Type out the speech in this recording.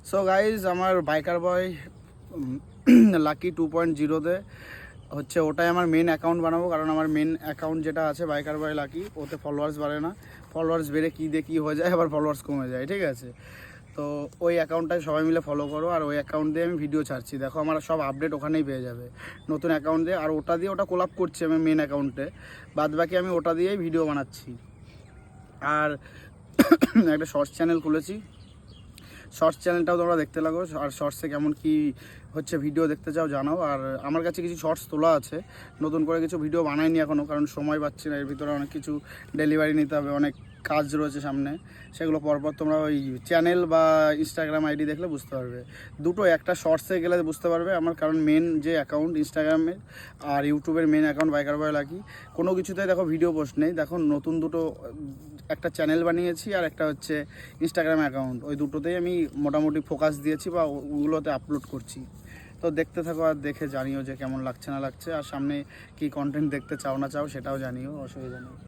So guys আমার biker বয় lucky 2.0-তে হচ্ছে ওটাই আমার মেন অ্যাকাউন্ট বানাবো, কারণ আমার মেন অ্যাকাউন্ট যেটা আছে বাইকার বয় লাকি, ওতে ফলোয়ার্স বাড়ে না। ফলোয়ার্স বেড়ে কী দিয়ে কী হয়ে যায়, আবার ফলোয়ার্স কমে যায়, ঠিক আছে? তো ওই অ্যাকাউন্টটাই সবাই মিলে ফলো করো, আর ওই অ্যাকাউন্ট দিয়ে আমি ভিডিও ছাড়ছি। দেখো আমার সব আপডেট ওখানেই পেয়ে যাবে নতুন অ্যাকাউন্ট দিয়ে। আর ওটা দিয়ে ওটা কোলাপ করছি আমি মেন অ্যাকাউন্টে, বাদ বাকি আমি ওটা দিয়েই ভিডিও বানাচ্ছি। আর একটা শর্টস চ্যানেল খুলেছি, শর্টস চ্যানেলটাও তোমরা দেখতে লাগো। আর শর্টসে কেমন কি হচ্ছে ভিডিও দেখতে চাও জানাও। আর আমার কাছে কিছু শর্টস তোলা আছে, নতুন করে কিছু ভিডিও বানাইনি এখনও, কারণ সময় পাচ্ছি না। এর ভিতরে অনেক কিছু ডেলিভারি নিতে হবে, অনেক কাজ রয়েছে সামনে। সেগুলো পরপর তোমরা ওই চ্যানেল বা ইনস্টাগ্রাম আইডি দেখলে বুঝতে পারবে। দুটো, একটা শর্টসে গেলে বুঝতে পারবে আমার, কারণ মেন যে অ্যাকাউন্ট ইনস্টাগ্রামের আর ইউটিউবের মেন অ্যাকাউন্ট বাইকার বয় লাকি, কোনো কিছুতে দেখো ভিডিও পোস্ট নেই। দেখো নতুন দুটো, একটা চ্যানেল বানিয়েছি আর একটা হচ্ছে ইনস্টাগ্রাম অ্যাকাউন্ট, ওই দুটোতেই আমি মোটামুটি ফোকাস দিয়েছি বা ওগুলোতে আপলোড করছি। তো দেখতে থাকো আর দেখে জানিও যে কেমন লাগছে না লাগছে, আর সামনে কি কন্টেন্ট দেখতে চাও না চাও সেটাও জানিও, অসুবিধা নেই।